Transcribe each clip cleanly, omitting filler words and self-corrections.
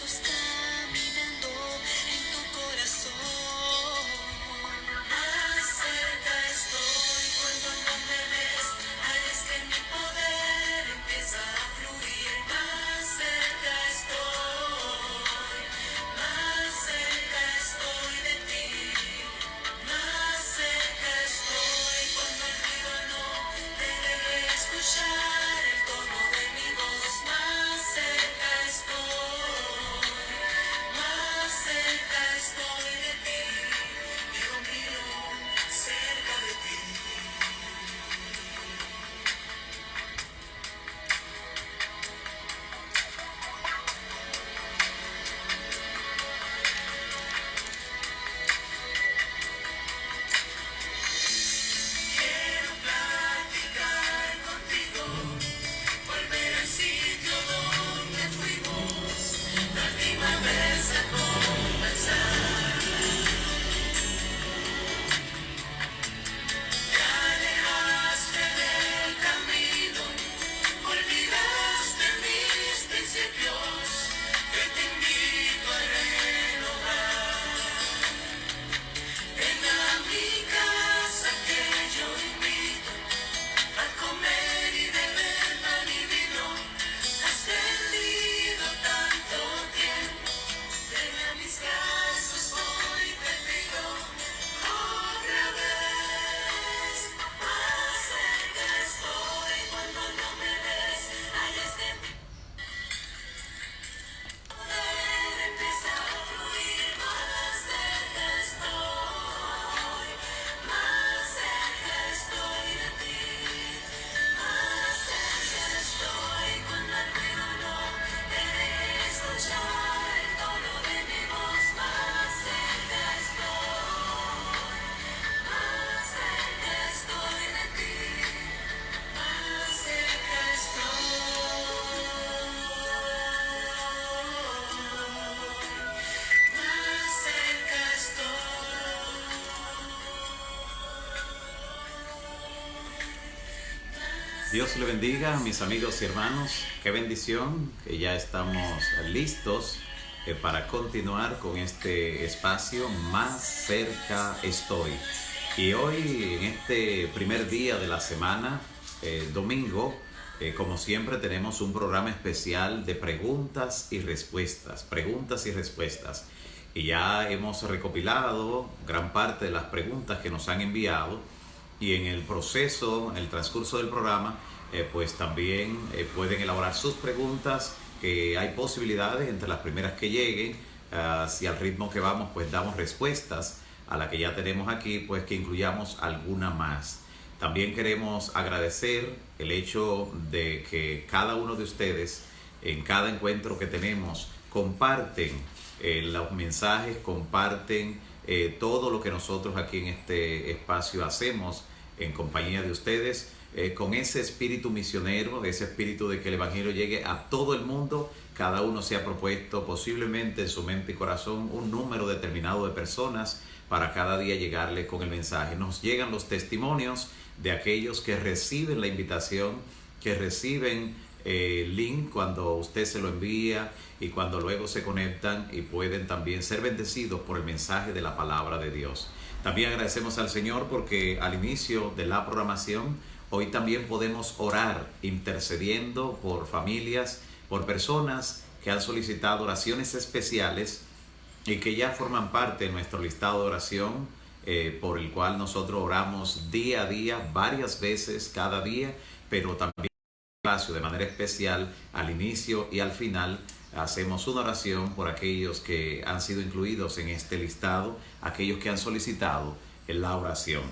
pasos caminando en tu corazón. Más cerca estoy cuando no me ves. Ay, es que mi poder empieza a fluir. Más cerca estoy. Más cerca estoy de ti. Más cerca estoy cuando el ruido no te deje escuchar el tono de mi voz. Más cerca estoy. Más cerca estoy de ti. Hijo mío, cerca de ti. Quiero platicar contigo, volver al sitio donde fuimos la última vez a conversar. Te alejaste del camino, olvidaste mis principios. Yo te invito a renovar. Ven a mi casa que yo invito a comer y beber pan y vino. Has perdido tanto tiempo. Ven a mis brazos, hoy te pido otra vez. Más cerca estoy cuando no me ves. Ay, es que mi poder empieza a fluir. Más cerca estoy. Más cerca estoy de ti. Más cerca estoy cuando el ruido no te deje escuchar el tono de mi voz. Más cerca estoy. Más cerca estoy de ti. Más cerca estoy. Más cerca estoy. Dios le bendiga, mis amigos y hermanos. Qué bendición que ya estamos listos para continuar con este espacio. Más cerca estoy. Y hoy, en este primer día de la semana, domingo, como siempre, tenemos un programa especial de preguntas y respuestas. Preguntas y respuestas. Y ya hemos recopilado gran parte de las preguntas que nos han enviado. Y en el proceso, en el transcurso del programa, pues también pueden elaborar sus preguntas, que hay posibilidades entre las primeras que lleguen. Si al ritmo que vamos, pues damos respuestas a la que ya tenemos aquí, pues que incluyamos alguna más. También queremos agradecer el hecho de que cada uno de ustedes, en cada encuentro que tenemos, comparten los mensajes, comparten todo lo que nosotros aquí en este espacio hacemos en compañía de ustedes, con ese espíritu misionero, ese espíritu de que el evangelio llegue a todo el mundo. Cada uno se ha propuesto posiblemente en su mente y corazón un número determinado de personas para cada día llegarle con el mensaje. Nos llegan los testimonios de aquellos que reciben la invitación, que reciben el link cuando usted se lo envía y cuando luego se conectan y pueden también ser bendecidos por el mensaje de la palabra de Dios. También agradecemos al Señor porque al inicio de la programación hoy también podemos orar intercediendo por familias, por personas que han solicitado oraciones especiales y que ya forman parte de nuestro listado de oración, por el cual nosotros oramos día a día, varias veces cada día, pero también de manera especial al inicio y al final hacemos una oración por aquellos que han sido incluidos en este listado, aquellos que han solicitado la oración.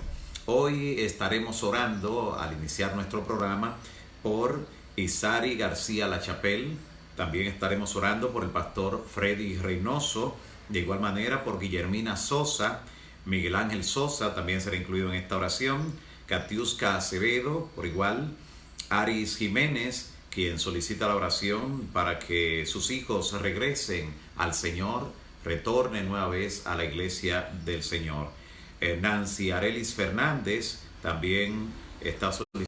Hoy estaremos orando al iniciar nuestro programa por Isari García Lachapelle. También estaremos orando por el pastor Freddy Reynoso, de igual manera por Guillermina Sosa. Miguel Ángel Sosa también será incluido en esta oración. Katiuska Acevedo, por igual. Aris Jiménez, quien solicita la oración para que sus hijos regresen al Señor, retornen nueva vez a la iglesia del Señor. Nancy Arelis Fernández también está solicitando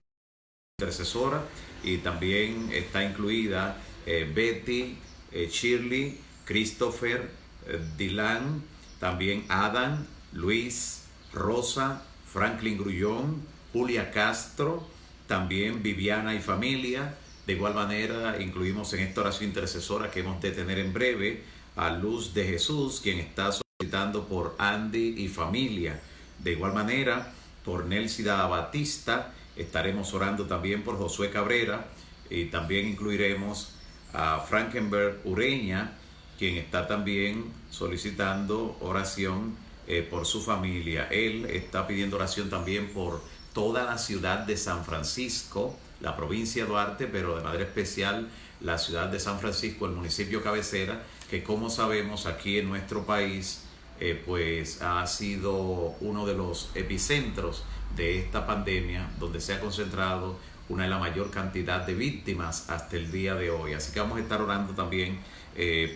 intercesora, y también está incluida Betty, Shirley, Christopher, Dylan, también Adam, Luis, Rosa, Franklin Grullón, Julia Castro, también Viviana y familia. De igual manera, incluimos en esta oración intercesora que hemos de tener en breve a Luz de Jesús, quien está solicitando por Andy y familia. De igual manera, por Nelsida Batista, estaremos orando también por Josué Cabrera, y también incluiremos a Frankenberg Ureña, quien está también solicitando oración por su familia. Él está pidiendo oración también por toda la ciudad de San Francisco, la provincia de Duarte, pero de manera especial la ciudad de San Francisco, el municipio cabecera, que como sabemos aquí en nuestro país, pues ha sido uno de los epicentros de esta pandemia, donde se ha concentrado una de la mayor cantidad de víctimas hasta el día de hoy. Así que vamos a estar orando también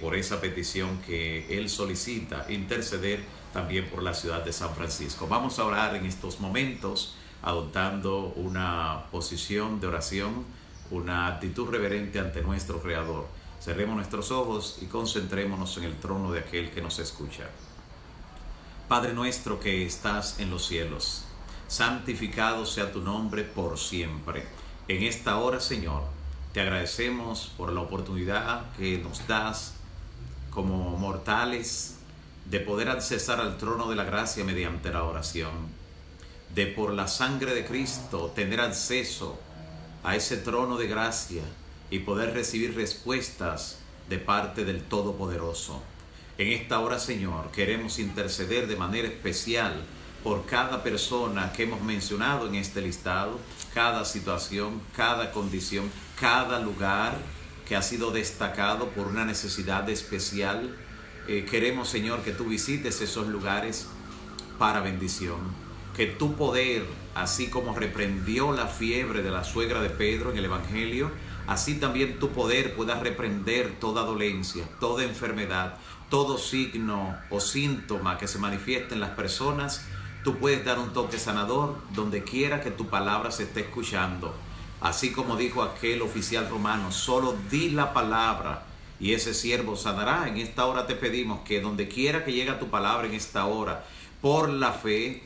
por esa petición que él solicita, interceder también por la ciudad de San Francisco. Vamos a orar en estos momentos, adoptando una posición de oración, una actitud reverente ante nuestro Creador. Cerremos nuestros ojos y concentrémonos en el trono de aquel que nos escucha. Padre nuestro que estás en los cielos, santificado sea tu nombre por siempre. En esta hora, Señor, te agradecemos por la oportunidad que nos das como mortales de poder accesar al trono de la gracia mediante la oración, de por la sangre de Cristo tener acceso a ese trono de gracia y poder recibir respuestas de parte del Todopoderoso. En esta hora, Señor, queremos interceder de manera especial por cada persona que hemos mencionado en este listado, cada situación, cada condición, cada lugar que ha sido destacado por una necesidad especial. Queremos, Señor, que tú visites esos lugares para bendición. Que tu poder, así como reprendió la fiebre de la suegra de Pedro en el Evangelio, así también tu poder pueda reprender toda dolencia, toda enfermedad, todo signo o síntoma que se manifieste en las personas. Tú puedes dar un toque sanador donde quiera que tu palabra se esté escuchando. Así como dijo aquel oficial romano, solo di la palabra y ese siervo sanará. En esta hora te pedimos que donde quiera que llegue tu palabra en esta hora, por la fe,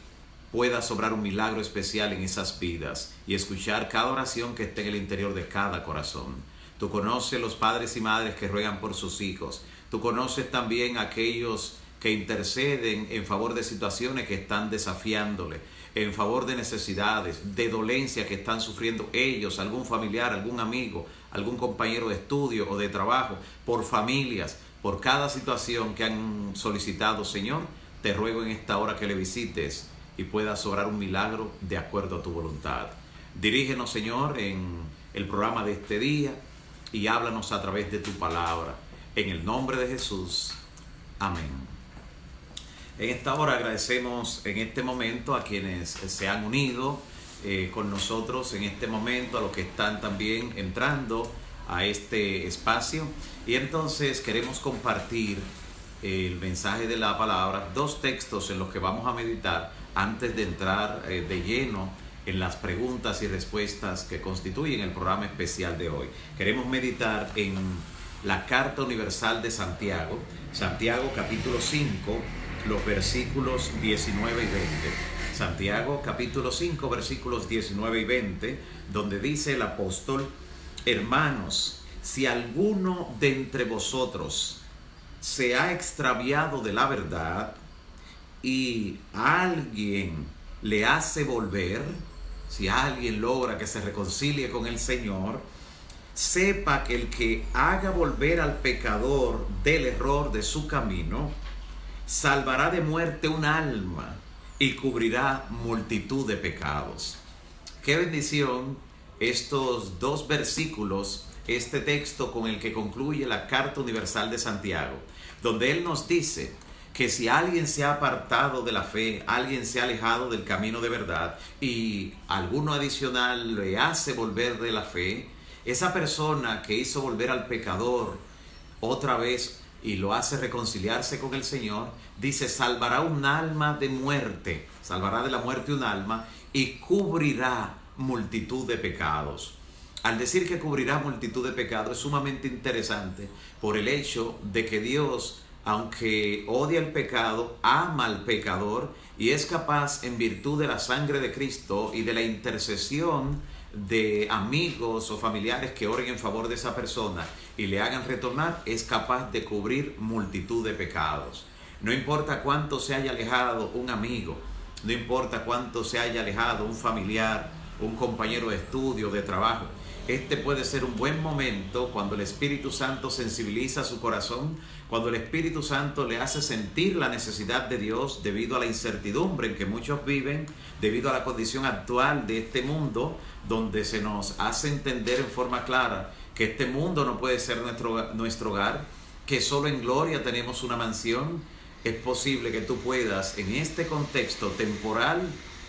pueda sobrar un milagro especial en esas vidas y escuchar cada oración que esté en el interior de cada corazón. Tú conoces los padres y madres que ruegan por sus hijos. Tú conoces también a aquellos que interceden en favor de situaciones que están desafiándole, en favor de necesidades, de dolencia que están sufriendo ellos, algún familiar, algún amigo, algún compañero de estudio o de trabajo, por familias, por cada situación que han solicitado. Señor, te ruego en esta hora que le visites y puedas obrar un milagro de acuerdo a tu voluntad. Dirígenos, Señor, en el programa de este día y háblanos a través de tu palabra. En el nombre de Jesús. Amén. En esta hora agradecemos en este momento a quienes se han unido con nosotros en este momento, a los que están también entrando a este espacio. Y entonces queremos compartir el mensaje de la palabra, dos textos en los que vamos a meditar antes de entrar de lleno en las preguntas y respuestas que constituyen el programa especial de hoy. Queremos meditar en la Carta Universal de Santiago, Santiago capítulo 5, los versículos 19 y 20. Santiago capítulo 5, versículos 19 y 20, donde dice el apóstol: hermanos, si alguno de entre vosotros se ha extraviado de la verdad y alguien le hace volver, si alguien logra que se reconcilie con el Señor, sepa que el que haga volver al pecador del error de su camino, salvará de muerte un alma y cubrirá multitud de pecados. Qué bendición estos dos versículos, este texto con el que concluye la Carta Universal de Santiago, donde él nos dice que si alguien se ha apartado de la fe, alguien se ha alejado del camino de verdad y alguno adicional le hace volver de la fe, esa persona que hizo volver al pecador otra vez y lo hace reconciliarse con el Señor, dice, salvará un alma de muerte, salvará de la muerte un alma y cubrirá multitud de pecados. Al decir que cubrirá multitud de pecados es sumamente interesante por el hecho de que Dios, aunque odia el pecado, ama al pecador y es capaz, en virtud de la sangre de Cristo y de la intercesión de amigos o familiares que oren en favor de esa persona y le hagan retornar, es capaz de cubrir multitud de pecados. No importa cuánto se haya alejado un amigo, no importa cuánto se haya alejado un familiar, un compañero de estudio, de trabajo. Este puede ser un buen momento cuando el Espíritu Santo sensibiliza su corazón, cuando el Espíritu Santo le hace sentir la necesidad de Dios debido a la incertidumbre en que muchos viven, debido a la condición actual de este mundo, donde se nos hace entender en forma clara que este mundo no puede ser nuestro hogar, que solo en gloria tenemos una mansión. Es posible que tú puedas, en este contexto temporal,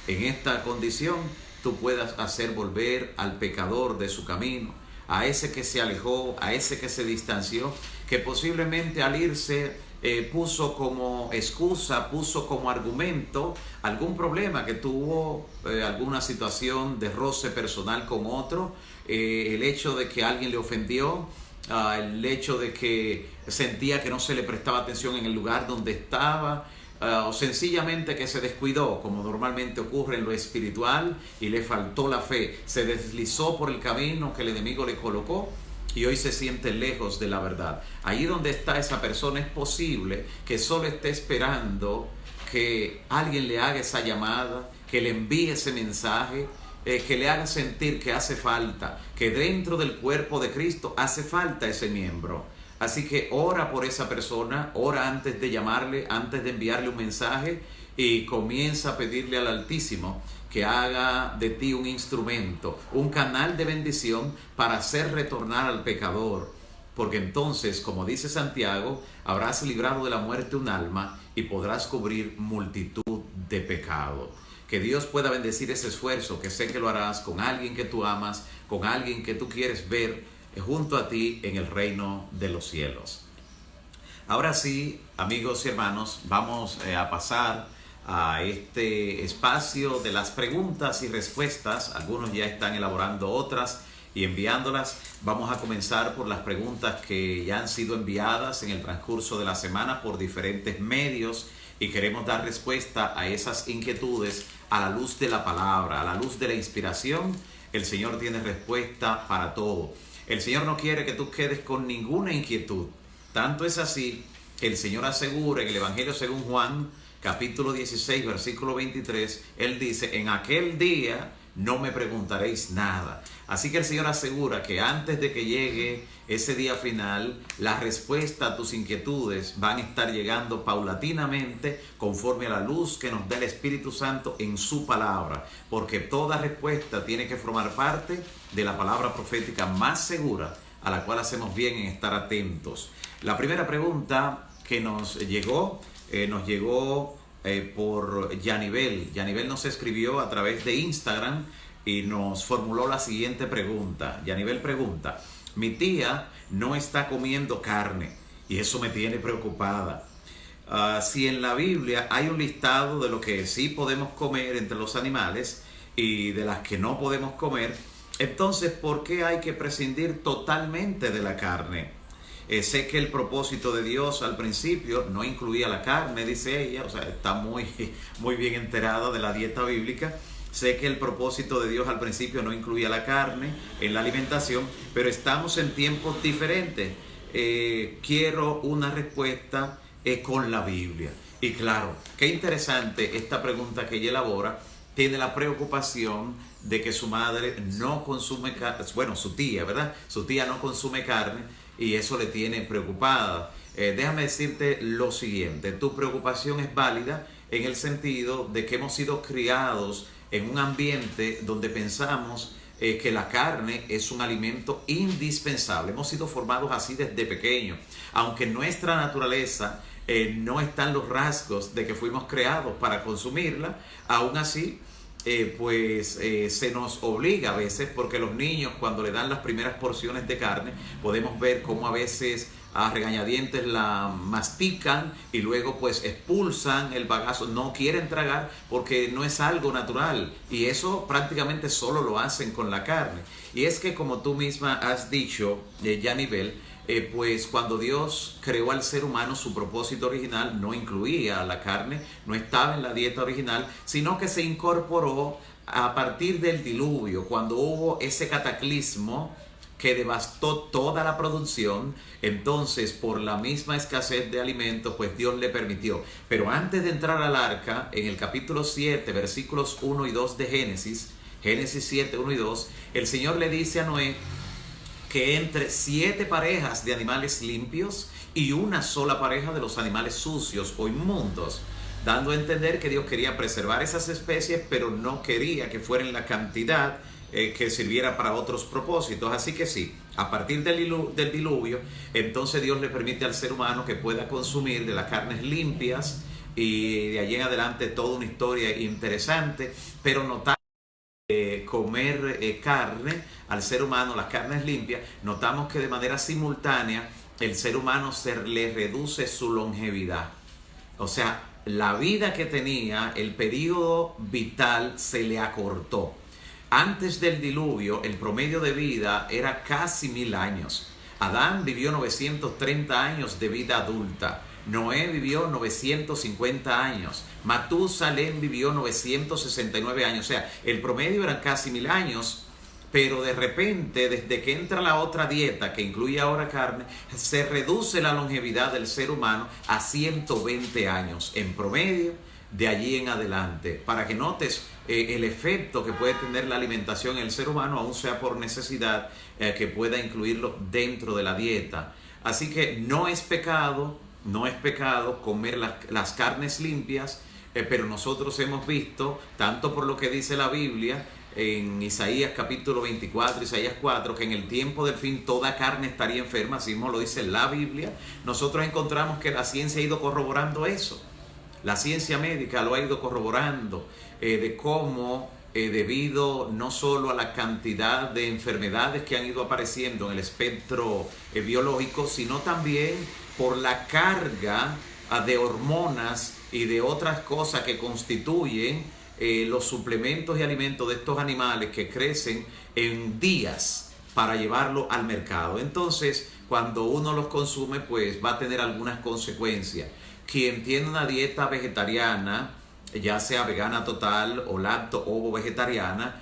en esta condición, tú puedas hacer volver al pecador de su camino, a ese que se alejó, a ese que se distanció, que posiblemente al irse puso como excusa, puso como argumento algún problema que tuvo, alguna situación de roce personal con otro, el hecho de que alguien le ofendió, el hecho de que sentía que no se le prestaba atención en el lugar donde estaba, o sencillamente que se descuidó, como normalmente ocurre en lo espiritual, y le faltó la fe, se deslizó por el camino que el enemigo le colocó y hoy se siente lejos de la verdad. Ahí donde está esa persona es posible que solo esté esperando que alguien le haga esa llamada, que le envíe ese mensaje, que le haga sentir que hace falta, que dentro del cuerpo de Cristo hace falta ese miembro. Así que ora por esa persona, ora antes de llamarle, antes de enviarle un mensaje, y comienza a pedirle al Altísimo que haga de ti un instrumento, un canal de bendición para hacer retornar al pecador. Porque entonces, como dice Santiago, habrás librado de la muerte un alma y podrás cubrir multitud de pecados. Que Dios pueda bendecir ese esfuerzo, que sé que lo harás con alguien que tú amas, con alguien que tú quieres ver junto a ti en el reino de los cielos. Ahora sí, amigos y hermanos, vamos a pasar a este espacio de las preguntas y respuestas. Algunos ya están elaborando otras y enviándolas. Vamos a comenzar por las preguntas que ya han sido enviadas en el transcurso de la semana por diferentes medios, y queremos dar respuesta a esas inquietudes a la luz de la palabra, a la luz de la inspiración. El Señor tiene respuesta para todo. El Señor no quiere que tú quedes con ninguna inquietud. Tanto es así que el Señor asegura en el Evangelio según Juan, capítulo 16, versículo 23, Él dice: en aquel día no me preguntaréis nada. Así que el Señor asegura que antes de que llegue ese día final, la respuesta a tus inquietudes van a estar llegando paulatinamente conforme a la luz que nos da el Espíritu Santo en su palabra, porque toda respuesta tiene que formar parte de la palabra profética más segura, a la cual hacemos bien en estar atentos. La primera pregunta que nos llegó por Yanivel. Yanivel nos escribió a través de Instagram y nos formuló la siguiente pregunta. Yanivel pregunta: mi tía no está comiendo carne y eso me tiene preocupada. Si en la Biblia hay un listado de lo que sí podemos comer entre los animales y de las que no podemos comer, entonces ¿por qué hay que prescindir totalmente de la carne? Sé que el propósito de Dios al principio no incluía la carne, dice ella, o sea, está muy bien enterada de la dieta bíblica. Sé que el propósito de Dios al principio no incluía la carne en la alimentación, pero estamos en tiempos diferentes. Quiero una respuesta con la Biblia. Y claro, qué interesante esta pregunta que ella elabora. Tiene la preocupación de que su madre no consume carne, bueno, su tía, ¿verdad? Su tía no consume carne y eso le tiene preocupada. Déjame decirte lo siguiente: tu preocupación es válida en el sentido de que hemos sido criados en un ambiente donde pensamos que la carne es un alimento indispensable. Hemos sido formados así desde pequeños, aunque en nuestra naturaleza no están los rasgos de que fuimos creados para consumirla. Aún así, se nos obliga a veces, porque los niños cuando le dan las primeras porciones de carne, podemos ver cómo a veces a regañadientes la mastican y luego pues expulsan el bagazo, no quieren tragar porque no es algo natural, y eso prácticamente solo lo hacen con la carne. Y es que, como tú misma has dicho, Yanibel, pues cuando Dios creó al ser humano, su propósito original no incluía la carne, no estaba en la dieta original, sino que se incorporó a partir del diluvio, cuando hubo ese cataclismo que devastó toda la producción. Entonces, por la misma escasez de alimentos, pues Dios le permitió. Pero antes de entrar al arca, en el capítulo 7, versículos 1 y 2 de Génesis 7, 1 y 2, el Señor le dice a Noé que entre 7 parejas de animales limpios y una sola pareja de los animales sucios o inmundos, dando a entender que Dios quería preservar esas especies, pero no quería que fueran la cantidad que sirviera para otros propósitos. Así que sí, a partir del diluvio, entonces Dios le permite al ser humano que pueda consumir de las carnes limpias, y de allí en adelante toda una historia interesante, pero notar comer carne al ser humano, las carnes limpias, notamos que de manera simultánea el ser humano se le reduce su longevidad. O sea, la vida que tenía, el periodo vital se le acortó. Antes del diluvio, el promedio de vida era casi 1000 años. Adán vivió 930 años de vida adulta. Noé vivió 950 años. Matusalén vivió 969 años. O sea, el promedio eran casi 1000 años. Pero de repente, desde que entra la otra dieta, que incluye ahora carne, se reduce la longevidad del ser humano a 120 años en promedio de allí en adelante. Para que notes el efecto que puede tener la alimentación en el ser humano, aun sea por necesidad, que pueda incluirlo dentro de la dieta. Así que no es pecado comer las carnes limpias, pero nosotros hemos visto, tanto por lo que dice la Biblia, en Isaías capítulo 24, Isaías 4, que en el tiempo del fin toda carne estaría enferma, así mismo lo dice la Biblia. Nosotros encontramos que la ciencia ha ido corroborando eso. La ciencia médica lo ha ido corroborando, de cómo debido no solo a la cantidad de enfermedades que han ido apareciendo en el espectro biológico, sino también por la carga de hormonas y de otras cosas que constituyen los suplementos y alimentos de estos animales, que crecen en días para llevarlo al mercado. Entonces, cuando uno los consume, pues va a tener algunas consecuencias. Quien tiene una dieta vegetariana, ya sea vegana total o lacto ovo vegetariana,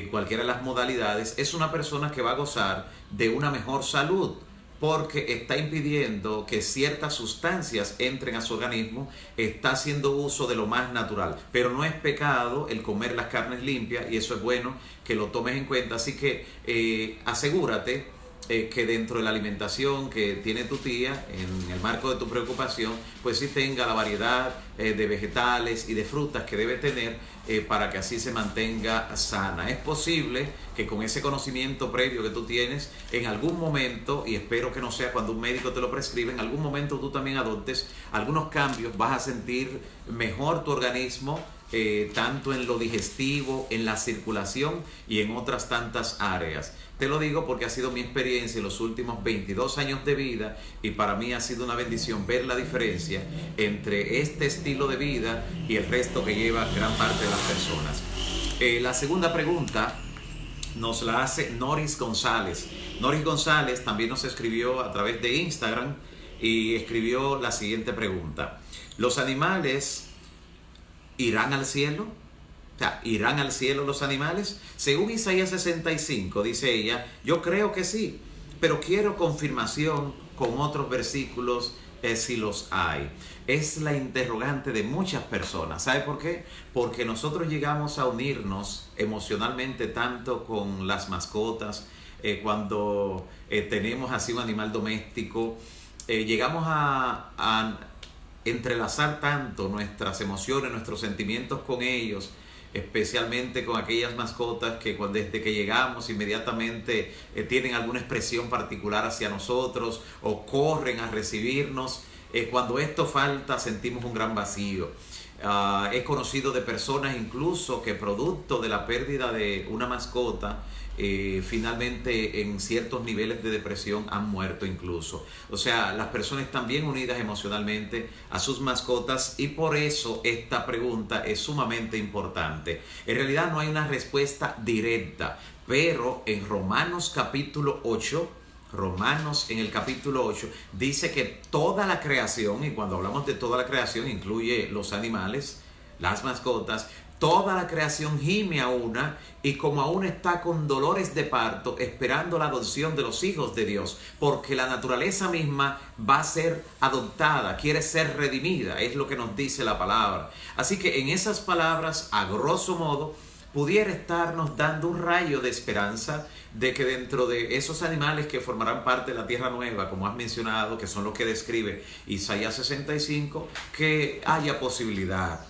cualquiera de las modalidades, es una persona que va a gozar de una mejor salud, porque está impidiendo que ciertas sustancias entren a su organismo, está haciendo uso de lo más natural. Pero no es pecado el comer las carnes limpias, y eso es bueno que lo tomes en cuenta. Así que asegúrate que dentro de la alimentación que tiene tu tía, en el marco de tu preocupación, pues sí tenga la variedad de vegetales y de frutas que debe tener, para que así se mantenga sana. Es posible que con ese conocimiento previo que tú tienes, en algún momento, y espero que no sea cuando un médico te lo prescribe, en algún momento tú también adoptes algunos cambios. Vas a sentir mejor tu organismo, tanto en lo digestivo, en la circulación y en otras tantas áreas. Te lo digo porque ha sido mi experiencia en los últimos 22 años de vida, y para mí ha sido una bendición ver la diferencia entre este estilo de vida y el resto que lleva gran parte de las personas. La segunda pregunta nos la hace Noris González. Noris González también nos escribió a través de Instagram y escribió la siguiente pregunta: ¿los animales irán al cielo? O sea, ¿irán al cielo los animales? Según Isaías 65, dice ella, yo creo que sí, pero quiero confirmación con otros versículos si los hay. Es la interrogante de muchas personas. ¿Sabe por qué? Porque nosotros llegamos a unirnos emocionalmente tanto con las mascotas, cuando tenemos así un animal doméstico, llegamos a entrelazar tanto nuestras emociones, nuestros sentimientos con ellos, especialmente con aquellas mascotas que desde que llegamos inmediatamente tienen alguna expresión particular hacia nosotros o corren a recibirnos. Cuando esto falta, sentimos un gran vacío. He conocido de personas incluso que producto de la pérdida de una mascota, finalmente en ciertos niveles de depresión han muerto incluso. O sea, las personas están bien unidas emocionalmente a sus mascotas y por eso esta pregunta es sumamente importante. En realidad no hay una respuesta directa, pero en Romanos capítulo 8, Romanos en el capítulo 8 dice que toda la creación, y cuando hablamos de toda la creación incluye los animales, las mascotas, toda la creación gime a una y como aún está con dolores de parto esperando la adopción de los hijos de Dios, porque la naturaleza misma va a ser adoptada, quiere ser redimida, es lo que nos dice la palabra. Así que en esas palabras, a grosso modo, pudiera estarnos dando un rayo de esperanza de que dentro de esos animales que formarán parte de la tierra nueva, como has mencionado, que son los que describe Isaías 65, que haya posibilidad.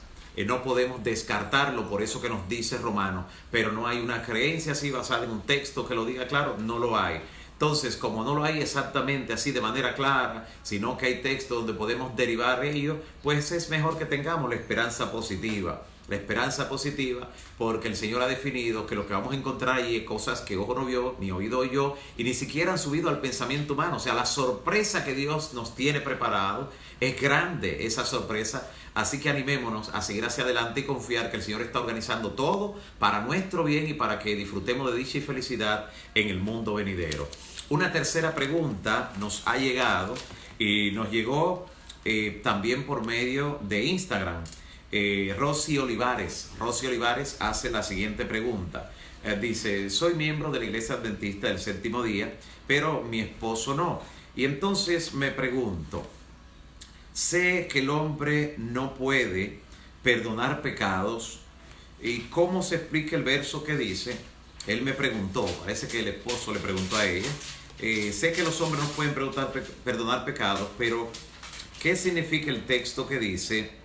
No podemos descartarlo, por eso que nos dice Romanos, pero no hay una creencia así basada en un texto que lo diga claro, no lo hay. Entonces, como no lo hay exactamente así de manera clara, sino que hay textos donde podemos derivar ello, pues es mejor que tengamos la esperanza positiva. La esperanza positiva, porque el Señor ha definido que lo que vamos a encontrar ahí es cosas que ojo no vio, ni oído oyó, y ni siquiera han subido al pensamiento humano. O sea, la sorpresa que Dios nos tiene preparado es grande, esa sorpresa. Así que animémonos a seguir hacia adelante y confiar que el Señor está organizando todo para nuestro bien y para que disfrutemos de dicha y felicidad en el mundo venidero. Una tercera pregunta nos ha llegado y nos llegó también por medio de Instagram. Rosy Olivares hace la siguiente pregunta. Dice, soy miembro de la Iglesia Adventista del Séptimo Día, pero mi esposo no. Y entonces me pregunto, sé que el hombre no puede perdonar pecados. ¿Y cómo se explica el verso que dice? Él me preguntó, parece que el esposo le preguntó a ella. Sé que los hombres no pueden perdonar pecados, pero ¿qué significa el texto que dice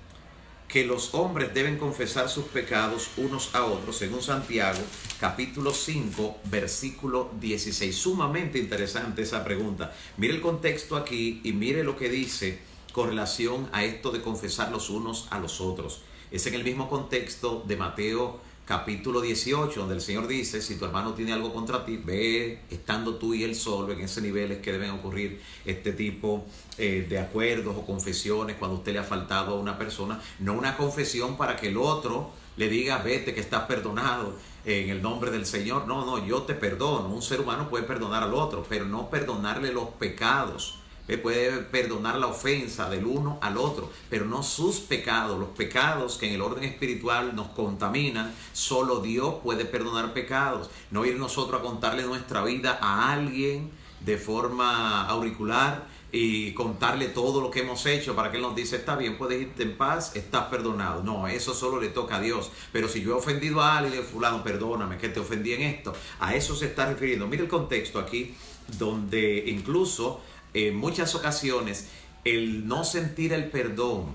que los hombres deben confesar sus pecados unos a otros, según Santiago, capítulo 5, versículo 16? Sumamente interesante esa pregunta. Mire el contexto aquí y mire lo que dice con relación a esto de confesar los unos a los otros. Es en el mismo contexto de Mateo capítulo 18, donde el Señor dice, si tu hermano tiene algo contra ti, ve estando tú y él solo. En ese nivel es que deben ocurrir este tipo de acuerdos o confesiones cuando usted le ha faltado a una persona. No una confesión para que el otro le diga, vete que estás perdonado en el nombre del Señor. No, yo te perdono. Un ser humano puede perdonar al otro, pero no perdonarle los pecados. Puede perdonar la ofensa del uno al otro, pero no sus pecados, los pecados que en el orden espiritual nos contaminan. Solo Dios puede perdonar pecados. No ir nosotros a contarle nuestra vida a alguien de forma auricular y contarle todo lo que hemos hecho para que Él nos dice, está bien, puedes irte en paz, estás perdonado. No, eso solo le toca a Dios. Pero si yo he ofendido a alguien, fulano, perdóname, que te ofendí en esto. A eso se está refiriendo. Mira el contexto aquí, donde incluso en muchas ocasiones el no sentir el perdón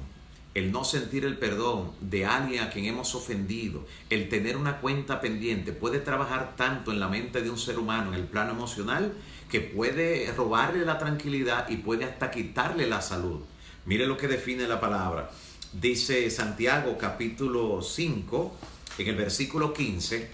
de alguien a quien hemos ofendido, el tener una cuenta pendiente, puede trabajar tanto en la mente de un ser humano, en el plano emocional, que puede robarle la tranquilidad y puede hasta quitarle la salud. Mire lo que define la palabra. Dice Santiago capítulo 5, en el versículo 15,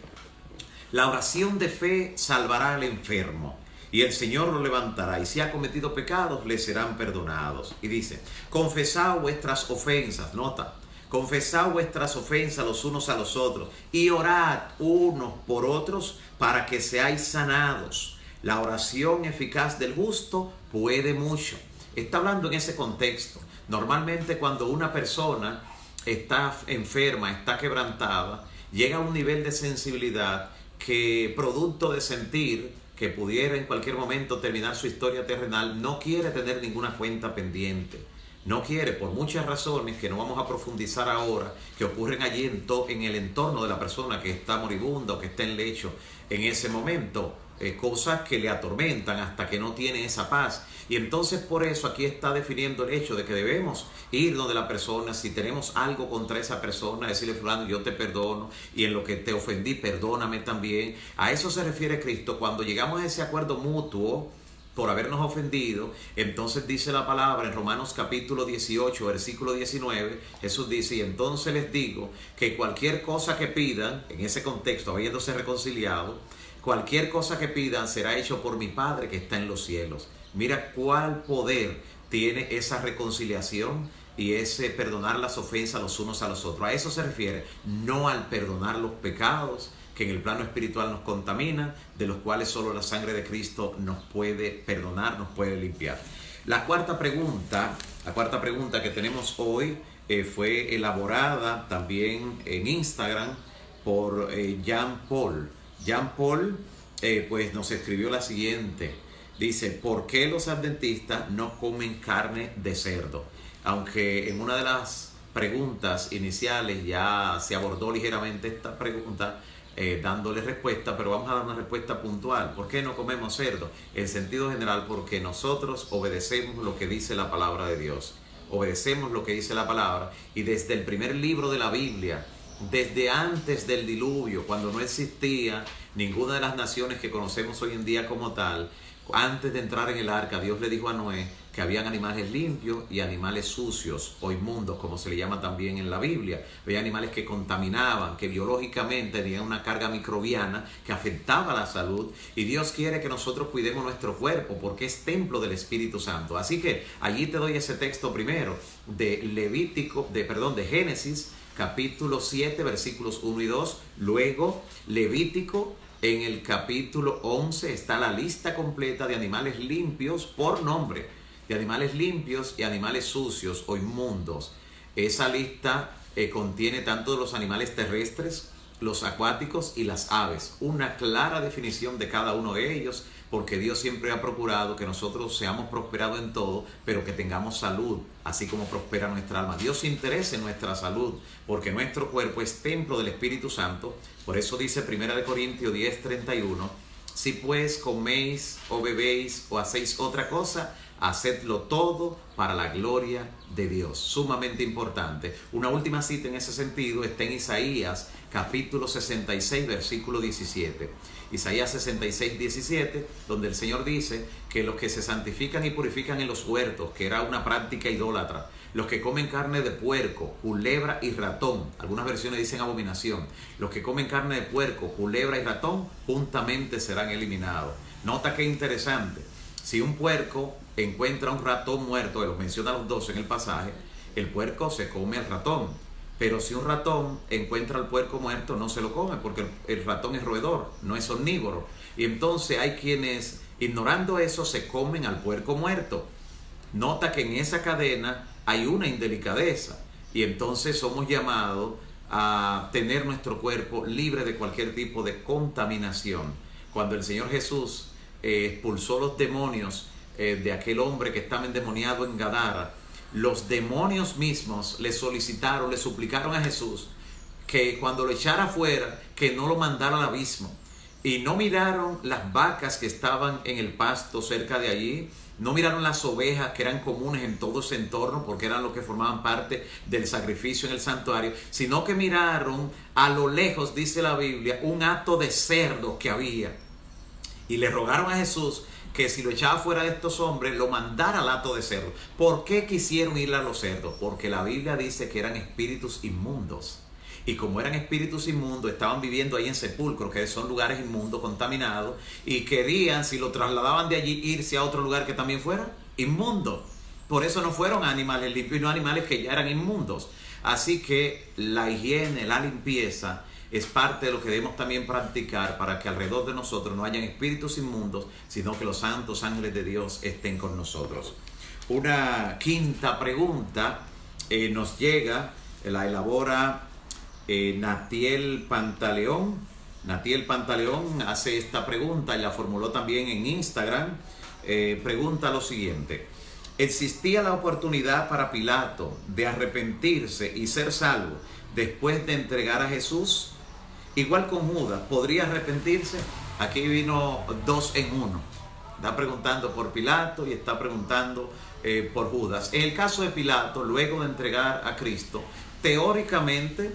la oración de fe salvará al enfermo y el Señor lo levantará, y si ha cometido pecados, le serán perdonados. Y dice, confesad vuestras ofensas, nota, confesad vuestras ofensas los unos a los otros, y orad unos por otros para que seáis sanados. La oración eficaz del justo puede mucho. Está hablando en ese contexto. Normalmente cuando una persona está enferma, está quebrantada, llega a un nivel de sensibilidad que, producto de sentir que pudiera en cualquier momento terminar su historia terrenal, no quiere tener ninguna cuenta pendiente. No quiere, por muchas razones que no vamos a profundizar ahora, que ocurren allí en el entorno de la persona que está moribunda o que está en lecho en ese momento. Cosas que le atormentan hasta que no tiene esa paz. Y entonces por eso aquí está definiendo el hecho de que debemos ir donde la persona, si tenemos algo contra esa persona, decirle, fulano, yo te perdono, y en lo que te ofendí, perdóname también. A eso se refiere Cristo cuando llegamos a ese acuerdo mutuo por habernos ofendido. Entonces dice la palabra en Romanos capítulo 18, versículo 19, Jesús dice: y entonces les digo que cualquier cosa que pidan, en ese contexto, habiéndose reconciliado, cualquier cosa que pidan será hecho por mi Padre que está en los cielos. Mira cuál poder tiene esa reconciliación y ese perdonar las ofensas los unos a los otros. A eso se refiere, no al perdonar los pecados que en el plano espiritual nos contaminan, de los cuales solo la sangre de Cristo nos puede perdonar, nos puede limpiar. La cuarta pregunta que tenemos hoy fue elaborada también en Instagram por Jean Paul. Jean Paul pues nos escribió la siguiente. Dice: ¿por qué los adventistas no comen carne de cerdo? Aunque en una de las preguntas iniciales ya se abordó ligeramente esta pregunta, dándole respuesta, pero vamos a dar una respuesta puntual. ¿Por qué no comemos cerdo? En sentido general, porque nosotros obedecemos lo que dice la palabra de Dios. Obedecemos lo que dice la palabra, y desde el primer libro de la Biblia, desde antes del diluvio, cuando no existía ninguna de las naciones que conocemos hoy en día como tal, antes de entrar en el arca, Dios le dijo a Noé que habían animales limpios y animales sucios o inmundos, como se le llama también en la Biblia. Había animales que contaminaban, que biológicamente tenían una carga microbiana que afectaba la salud, y Dios quiere que nosotros cuidemos nuestro cuerpo porque es templo del Espíritu Santo. Así que allí te doy ese texto primero de Génesis capítulo 7 versículos 1 y 2, luego Levítico. En el capítulo 11 está la lista completa de animales limpios por nombre, de animales limpios y animales sucios o inmundos. Esa lista contiene tanto los animales terrestres, los acuáticos y las aves. Una clara definición de cada uno de ellos, porque Dios siempre ha procurado que nosotros seamos prosperados en todo, pero que tengamos salud, así como prospera nuestra alma. Dios se interesa en nuestra salud, porque nuestro cuerpo es templo del Espíritu Santo. Por eso dice 1 Corintios 10:31, si pues coméis o bebéis o hacéis otra cosa, hacedlo todo para la gloria de Dios. Sumamente importante. Una última cita en ese sentido está en Isaías capítulo 66 versículo 17. Isaías 66, 17, donde el Señor dice que los que se santifican y purifican en los huertos, que era una práctica idólatra, los que comen carne de puerco, culebra y ratón, algunas versiones dicen abominación, los que comen carne de puerco, culebra y ratón, juntamente serán eliminados. Nota qué interesante. Si un puerco encuentra un ratón muerto, los menciona los dos en el pasaje, el puerco se come al ratón. Pero si un ratón encuentra al puerco muerto, no se lo come, porque el ratón es roedor, no es omnívoro. Y entonces hay quienes, ignorando eso, se comen al puerco muerto. Nota que en esa cadena hay una indelicadeza, y entonces somos llamados a tener nuestro cuerpo libre de cualquier tipo de contaminación. Cuando el Señor Jesús expulsó los demonios de aquel hombre que estaba endemoniado en Gadara, los demonios mismos le solicitaron, le suplicaron a Jesús que cuando lo echara fuera, que no lo mandara al abismo. Y no miraron las vacas que estaban en el pasto cerca de allí, no miraron las ovejas que eran comunes en todo ese entorno, porque eran los que formaban parte del sacrificio en el santuario, sino que miraron a lo lejos, dice la Biblia, un hato de cerdo que había. Y le rogaron a Jesús que si lo echaba fuera de estos hombres, lo mandara al hato de cerdo. ¿Por qué quisieron ir a los cerdos? Porque la Biblia dice que eran espíritus inmundos. Y como eran espíritus inmundos, estaban viviendo ahí en sepulcros, que son lugares inmundos, contaminados, y querían, si lo trasladaban de allí, irse a otro lugar que también fuera inmundo. Por eso no fueron animales limpios, no animales que ya eran inmundos. Así que la higiene, la limpieza, es parte de lo que debemos también practicar para que alrededor de nosotros no hayan espíritus inmundos, sino que los santos ángeles de Dios estén con nosotros. Una quinta pregunta nos llega, la elabora Natiel Pantaleón. Natiel Pantaleón hace esta pregunta y la formuló también en Instagram. Pregunta lo siguiente: ¿existía la oportunidad para Pilato de arrepentirse y ser salvo después de entregar a Jesús? Igual con Judas, ¿podría arrepentirse? Aquí vino dos en uno. Está preguntando por Pilato y está preguntando por Judas. En el caso de Pilato, luego de entregar a Cristo, teóricamente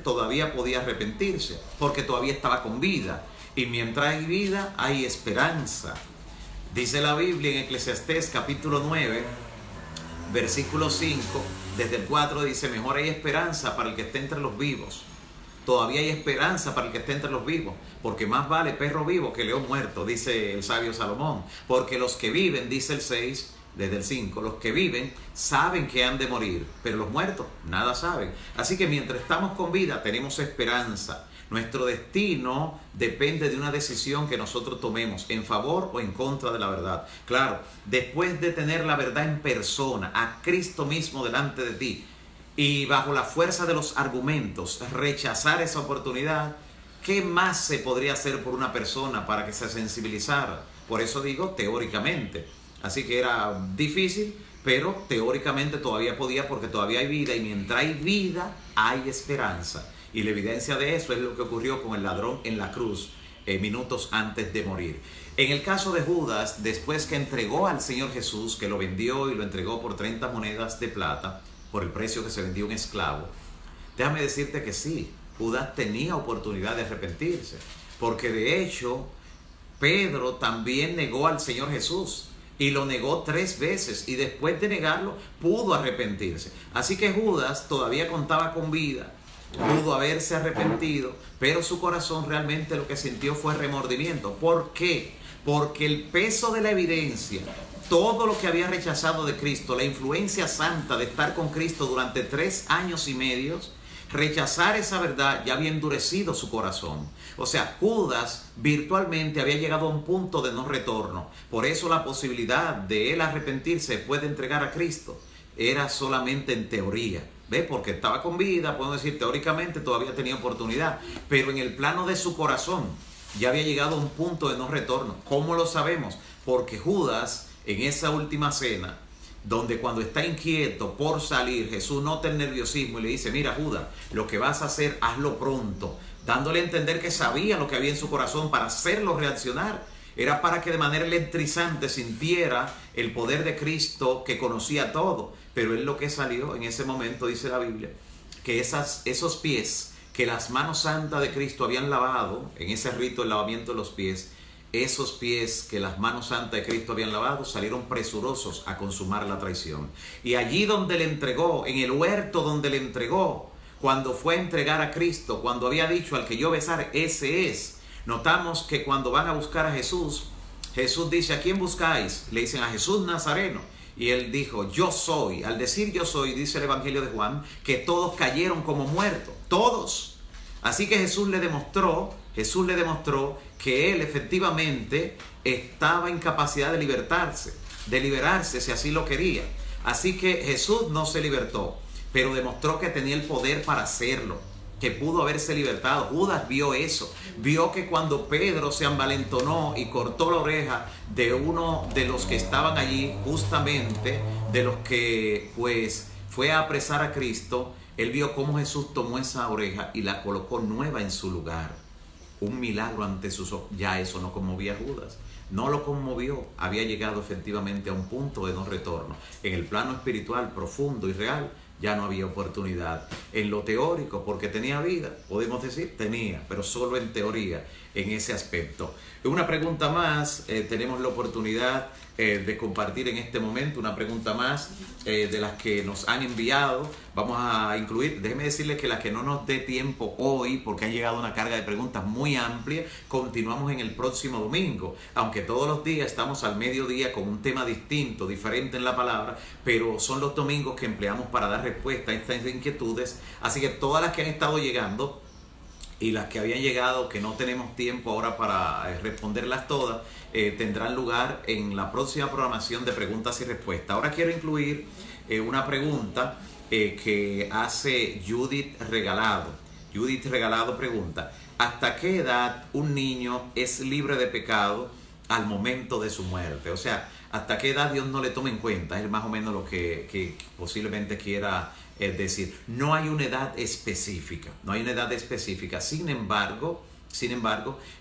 todavía podía arrepentirse, porque todavía estaba con vida. Y mientras hay vida, hay esperanza. Dice la Biblia en Eclesiastés capítulo 9, versículo 5, desde el 4 dice: mejor hay esperanza para el que esté entre los vivos. Todavía hay esperanza para el que esté entre los vivos, porque más vale perro vivo que león muerto, dice el sabio Salomón. Porque los que viven, dice el 6, desde el 5, los que viven saben que han de morir, pero los muertos nada saben. Así que mientras estamos con vida tenemos esperanza. Nuestro destino depende de una decisión que nosotros tomemos en favor o en contra de la verdad. Claro, después de tener la verdad en persona, a Cristo mismo delante de ti, y bajo la fuerza de los argumentos rechazar esa oportunidad, ¿qué más se podría hacer por una persona para que se sensibilizara? Por eso digo teóricamente. Así que era difícil, pero teóricamente todavía podía, porque todavía hay vida, y mientras hay vida hay esperanza. Y la evidencia de eso es lo que ocurrió con el ladrón en la cruz minutos antes de morir. En el caso de Judas, después que entregó al Señor Jesús, que lo vendió y lo entregó por 30 monedas de plata, por el precio que se vendió un esclavo, déjame decirte que sí, Judas tenía oportunidad de arrepentirse, porque de hecho Pedro también negó al Señor Jesús y lo negó 3 veces, y después de negarlo pudo arrepentirse. Así que Judas todavía contaba con vida, pudo haberse arrepentido, pero su corazón realmente lo que sintió fue remordimiento. ¿Por qué? Porque el peso de la evidencia, todo lo que había rechazado de Cristo, la influencia santa de estar con Cristo durante 3 años y medio, rechazar esa verdad ya había endurecido su corazón. O sea, Judas virtualmente había llegado a un punto de no retorno. Por eso la posibilidad de él arrepentirse después de entregar a Cristo era solamente en teoría. ¿Ve? Porque estaba con vida, podemos decir, teóricamente todavía tenía oportunidad, pero en el plano de su corazón ya había llegado a un punto de no retorno. ¿Cómo lo sabemos? Porque Judas, en esa última cena, donde cuando está inquieto por salir, Jesús nota el nerviosismo y le dice: mira, Judas, lo que vas a hacer, hazlo pronto, dándole a entender que sabía lo que había en su corazón para hacerlo reaccionar. Era para que de manera electrizante sintiera el poder de Cristo, que conocía todo. Pero él lo que salió en ese momento, dice la Biblia, que esos pies que las manos santas de Cristo habían lavado, en ese rito del lavamiento de los pies, esos pies que las manos santas de Cristo habían lavado, salieron presurosos a consumar la traición. Y allí donde le entregó, en el huerto donde le entregó, cuando fue a entregar a Cristo, cuando había dicho: al que yo besar, ese es. Notamos que cuando van a buscar a Jesús, Jesús dice: ¿a quién buscáis? Le dicen: a Jesús Nazareno. Y él dijo: yo soy. Al decir yo soy, dice el Evangelio de Juan, que todos cayeron como muertos, todos. Así que Jesús le demostró que él efectivamente estaba en capacidad de liberarse si así lo quería. Así que Jesús no se libertó, pero demostró que tenía el poder para hacerlo, que pudo haberse libertado. Judas vio eso, vio que cuando Pedro se envalentonó y cortó la oreja de uno de los que estaban allí, justamente de los que pues fue a apresar a Cristo, él vio cómo Jesús tomó esa oreja y la colocó nueva en su lugar. Un milagro ante sus ojos. Ya eso no conmovía a Judas, no lo conmovió. Había llegado efectivamente a un punto de no retorno. En el plano espiritual profundo y real ya no había oportunidad. En lo teórico, porque tenía vida, podemos decir, tenía, pero solo en teoría, en ese aspecto. Una pregunta más, tenemos la oportunidad de compartir en este momento una pregunta más de las que nos han enviado. Vamos a incluir, déjeme decirles que las que no nos dé tiempo hoy, porque han llegado una carga de preguntas muy amplia, continuamos en el próximo domingo, aunque todos los días estamos al mediodía con un tema distinto, diferente en la palabra, pero son los domingos que empleamos para dar respuesta a estas inquietudes. Así que todas las que han estado llegando y las que habían llegado que no tenemos tiempo ahora para responderlas todas, tendrán lugar en la próxima programación de preguntas y respuestas. Ahora quiero incluir una pregunta que hace Judith Regalado. Judith Regalado pregunta: ¿hasta qué edad un niño es libre de pecado al momento de su muerte? O sea, ¿hasta qué edad Dios no le toma en cuenta? Es más o menos lo que posiblemente quiera decir. No hay una edad específica, no hay una edad específica. Sin embargo,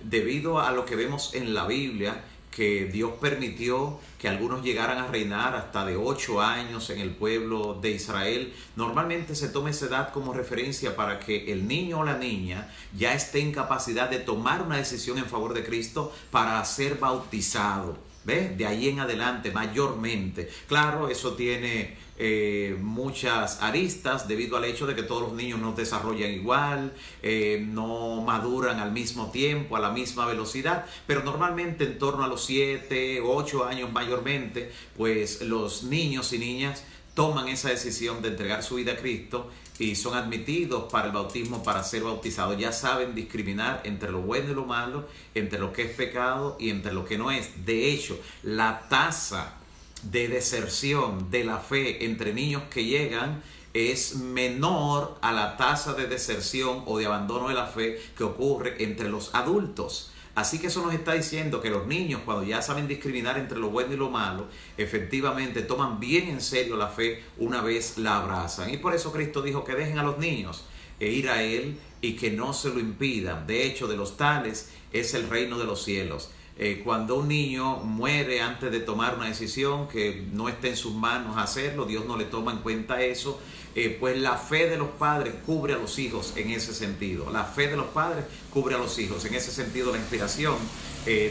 debido a lo que vemos en la Biblia, que Dios permitió que algunos llegaran a reinar hasta de 8 años en el pueblo de Israel, normalmente se toma esa edad como referencia para que el niño o la niña ya esté en capacidad de tomar una decisión en favor de Cristo para ser bautizado. ¿Ves? De ahí en adelante, mayormente. Claro, eso tiene muchas aristas debido al hecho de que todos los niños no desarrollan igual, no maduran al mismo tiempo, a la misma velocidad, pero normalmente en torno a los 7, 8 años mayormente, pues los niños y niñas toman esa decisión de entregar su vida a Cristo y son admitidos para el bautismo, para ser bautizados. Ya saben discriminar entre lo bueno y lo malo, entre lo que es pecado y entre lo que no es. De hecho, la tasa de deserción de la fe entre niños que llegan es menor a la tasa de deserción o de abandono de la fe que ocurre entre los adultos. Así que eso nos está diciendo que los niños, cuando ya saben discriminar entre lo bueno y lo malo, efectivamente toman bien en serio la fe una vez la abrazan. Y por eso Cristo dijo que dejen a los niños ir a Él y que no se lo impidan. De hecho, de los tales es el reino de los cielos. Cuando un niño muere antes de tomar una decisión que no está en sus manos hacerlo, Dios no le toma en cuenta eso, pues la fe de los padres cubre a los hijos en ese sentido. La fe de los padres cubre a los hijos. En ese sentido, la inspiración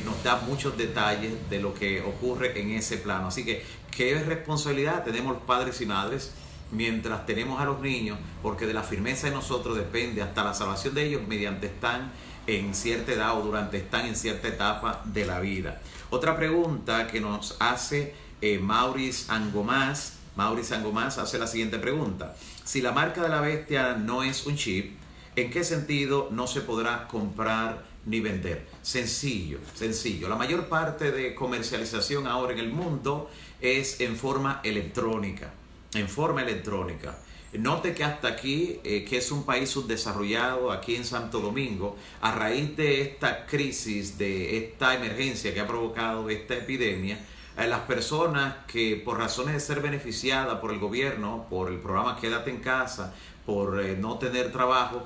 nos da muchos detalles de lo que ocurre en ese plano. Así que, ¿qué responsabilidad tenemos los padres y madres mientras tenemos a los niños? Porque de la firmeza de nosotros depende hasta la salvación de ellos mediante están en cierta edad o durante están en cierta etapa de la vida. Otra pregunta que nos hace Maurice Angomás. Maurice Angomás hace la siguiente pregunta: si la marca de la bestia no es un chip, ¿en qué sentido no se podrá comprar ni vender? Sencillo, sencillo. La mayor parte de comercialización ahora en el mundo es en forma electrónica. En forma electrónica. Note que hasta aquí, que es un país subdesarrollado, aquí en Santo Domingo, a raíz de esta crisis, de esta emergencia que ha provocado esta epidemia, las personas que por razones de ser beneficiadas por el gobierno, por el programa Quédate en Casa, por no tener trabajo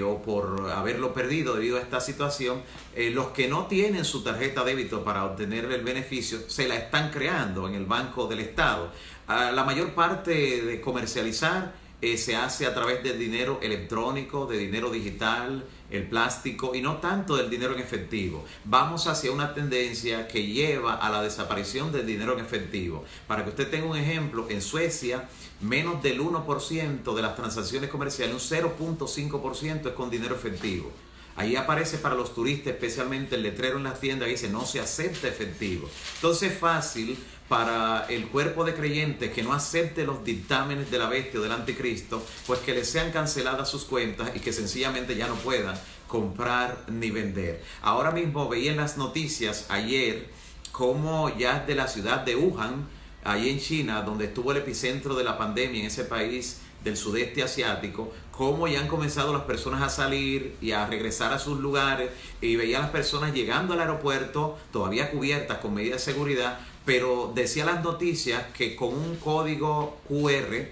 o por haberlo perdido debido a esta situación, los que no tienen su tarjeta débito para obtener el beneficio se la están creando en el Banco del Estado. La mayor parte de comercializar se hace a través del dinero electrónico, de dinero digital, el plástico y no tanto del dinero en efectivo. Vamos hacia una tendencia que lleva a la desaparición del dinero en efectivo. Para que usted tenga un ejemplo, en Suecia menos del 1% de las transacciones comerciales, un 0.5% es con dinero efectivo. Ahí aparece para los turistas, especialmente el letrero en las tiendas que dice no se acepta efectivo. Entonces es fácil para el cuerpo de creyentes que no acepte los dictámenes de la bestia o del anticristo, pues que les sean canceladas sus cuentas y que sencillamente ya no puedan comprar ni vender. Ahora mismo veía en las noticias ayer cómo ya de la ciudad de Wuhan, ahí en China, donde estuvo el epicentro de la pandemia en ese país del sudeste asiático, cómo ya han comenzado las personas a salir y a regresar a sus lugares, y veía a las personas llegando al aeropuerto todavía cubiertas con medidas de seguridad, pero decía las noticias que con un código QR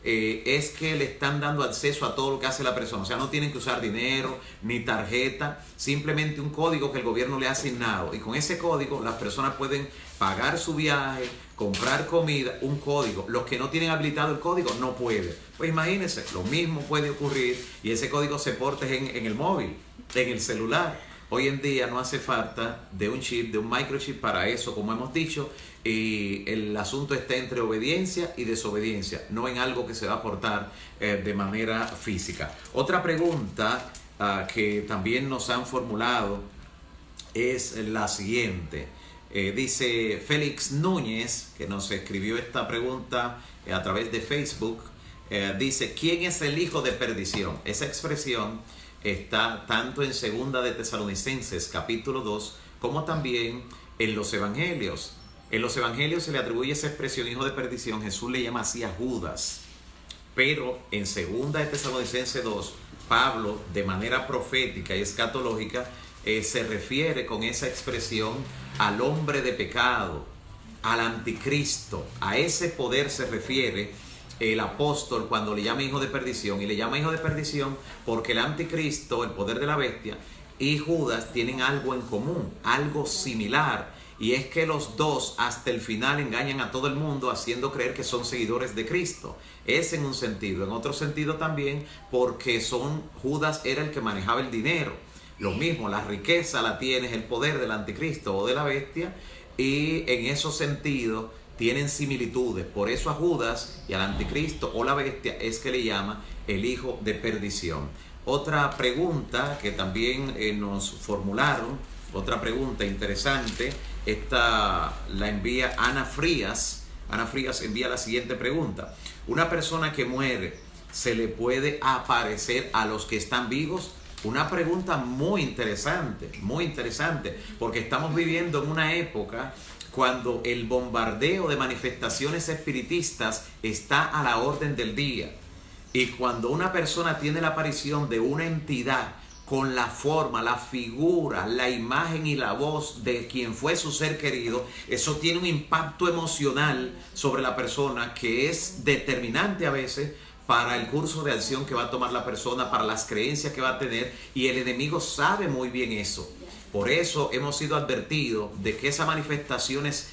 es que le están dando acceso a todo lo que hace la persona. O sea, no tienen que usar dinero ni tarjeta, simplemente un código que el gobierno le ha asignado. Y con ese código las personas pueden pagar su viaje, comprar comida, un código. Los que no tienen habilitado el código no pueden. Pues imagínense, lo mismo puede ocurrir y ese código se porte en el móvil, en el celular. Hoy en día no hace falta de un chip, de un microchip para eso, como hemos dicho, y el asunto está entre obediencia y desobediencia, no en algo que se va a aportar de manera física. Otra pregunta que también nos han formulado es la siguiente. Dice Félix Núñez, que nos escribió esta pregunta a través de Facebook, dice: ¿quién es el hijo de perdición? Esa expresión está tanto en Segunda de Tesalonicenses capítulo 2 como también en los evangelios. En los evangelios se le atribuye esa expresión hijo de perdición. Jesús le llama así a Judas, pero en Segunda de Tesalonicenses 2 Pablo, de manera profética y escatológica, se refiere con esa expresión al hombre de pecado, al anticristo. A ese poder se refiere el apóstol cuando le llama hijo de perdición, y le llama hijo de perdición porque el anticristo, el poder de la bestia, y Judas tienen algo en común, algo similar, y es que los dos hasta el final engañan a todo el mundo haciendo creer que son seguidores de Cristo. Es en un sentido. En otro sentido también porque Judas era el que manejaba el dinero. Lo mismo, la riqueza la tienes el poder del anticristo o de la bestia, y en esos sentidos tienen similitudes. Por eso a Judas y al anticristo o la bestia es que le llama el hijo de perdición. Otra pregunta que también nos formularon, otra pregunta interesante, esta la envía Ana Frías. Ana Frías envía la siguiente pregunta: ¿una persona que muere se le puede aparecer a los que están vivos? Una pregunta muy interesante, porque estamos viviendo en una época cuando el bombardeo de manifestaciones espiritistas está a la orden del día. Y cuando una persona tiene la aparición de una entidad con la forma, la figura, la imagen y la voz de quien fue su ser querido, eso tiene un impacto emocional sobre la persona que es determinante a veces para el curso de acción que va a tomar la persona, para las creencias que va a tener, y el enemigo sabe muy bien eso. Por eso hemos sido advertidos de que esas manifestaciones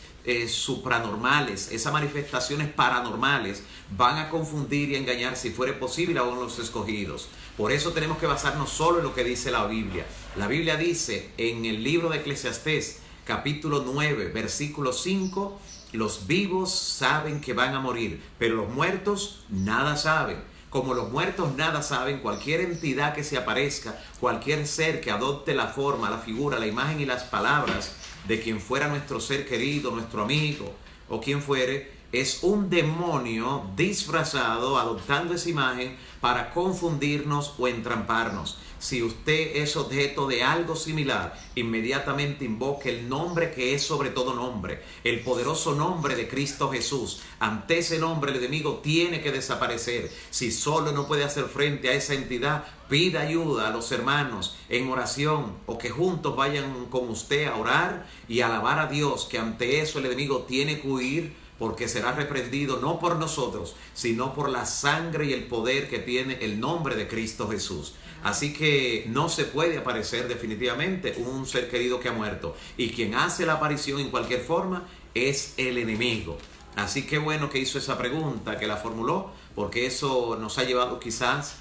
supranormales, esas manifestaciones paranormales van a confundir y engañar, si fuere posible, a los escogidos. Por eso tenemos que basarnos solo en lo que dice la Biblia. La Biblia dice en el libro de Eclesiastés, capítulo 9, versículo 5, los vivos saben que van a morir, pero los muertos nada saben. Como los muertos nada saben, cualquier entidad que se aparezca, cualquier ser que adopte la forma, la figura, la imagen y las palabras de quien fuera nuestro ser querido, nuestro amigo o quien fuere, es un demonio disfrazado, adoptando esa imagen para confundirnos o entramparnos. Si usted es objeto de algo similar, inmediatamente invoque el nombre que es sobre todo nombre, el poderoso nombre de Cristo Jesús. Ante ese nombre el enemigo tiene que desaparecer. Si solo no puede hacer frente a esa entidad, pida ayuda a los hermanos en oración, o que juntos vayan con usted a orar y a alabar a Dios, que ante eso el enemigo tiene que huir, porque será reprendido no por nosotros, sino por la sangre y el poder que tiene el nombre de Cristo Jesús. Así que no se puede aparecer definitivamente un ser querido que ha muerto. Y quien hace la aparición en cualquier forma es el enemigo. Así que bueno que hizo esa pregunta, que la formuló, porque eso nos ha llevado quizás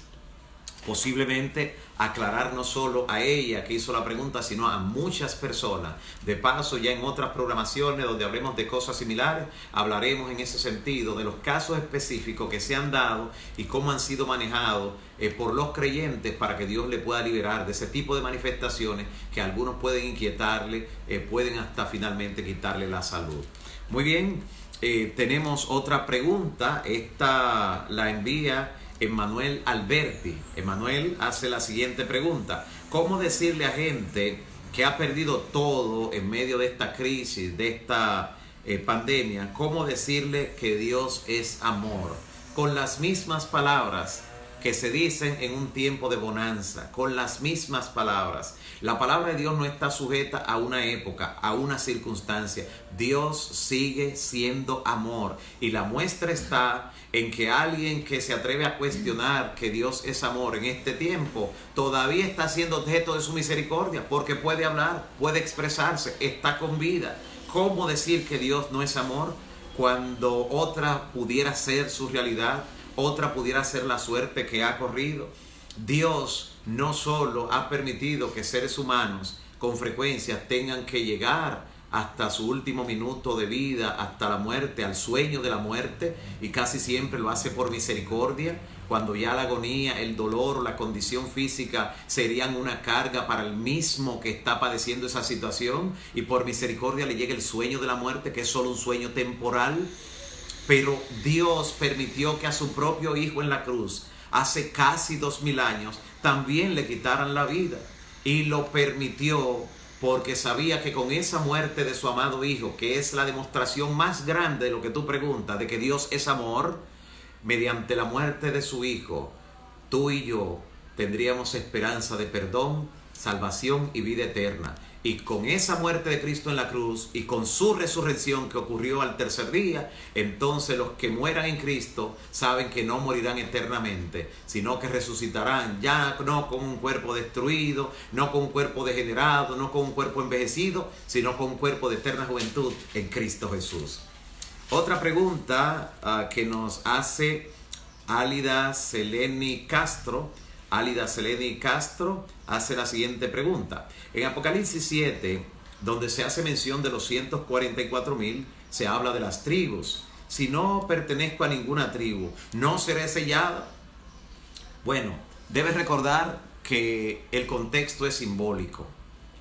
posiblemente aclarar no solo a ella que hizo la pregunta, sino a muchas personas. De paso, ya en otras programaciones donde hablemos de cosas similares, hablaremos en ese sentido de los casos específicos que se han dado y cómo han sido manejados por los creyentes, para que Dios le pueda liberar de ese tipo de manifestaciones que a algunos pueden inquietarle, pueden hasta finalmente quitarle la salud. Muy bien, tenemos otra pregunta. Esta la envía Emanuel Alberti. Emanuel hace la siguiente pregunta: ¿cómo decirle a gente que ha perdido todo en medio de esta crisis, de esta pandemia, cómo decirle que Dios es amor? Con las mismas palabras que se dicen en un tiempo de bonanza, con las mismas palabras. La palabra de Dios no está sujeta a una época, a una circunstancia. Dios sigue siendo amor, y la muestra está en que alguien que se atreve a cuestionar que Dios es amor en este tiempo todavía está siendo objeto de su misericordia, porque puede hablar, puede expresarse, está con vida. ¿Cómo decir que Dios no es amor cuando otra pudiera ser su realidad? Otra pudiera ser la suerte que ha corrido. Dios no solo ha permitido que seres humanos con frecuencia tengan que llegar hasta su último minuto de vida, hasta la muerte, al sueño de la muerte, y casi siempre lo hace por misericordia, cuando ya la agonía, el dolor, la condición física serían una carga para el mismo que está padeciendo esa situación, y por misericordia le llega el sueño de la muerte, que es solo un sueño temporal. Pero Dios permitió que a su propio Hijo en la cruz, hace casi 2000 años, también le quitaran la vida. Y lo permitió porque sabía que con esa muerte de su amado Hijo, que es la demostración más grande de lo que tú preguntas, de que Dios es amor, mediante la muerte de su Hijo, tú y yo tendríamos esperanza de perdón, salvación y vida eterna. Y con esa muerte de Cristo en la cruz y con su resurrección que ocurrió al tercer día, entonces los que mueran en Cristo saben que no morirán eternamente, sino que resucitarán, ya no con un cuerpo destruido, no con un cuerpo degenerado, no con un cuerpo envejecido, sino con un cuerpo de eterna juventud en Cristo Jesús. Otra pregunta que nos hace Álida Seleni Castro. Álida Seleni Castro hace la siguiente pregunta. En Apocalipsis 7, donde se hace mención de los 144,000, se habla de las tribus. Si no pertenezco a ninguna tribu, ¿no seré sellada? Bueno, debes recordar que el contexto es simbólico.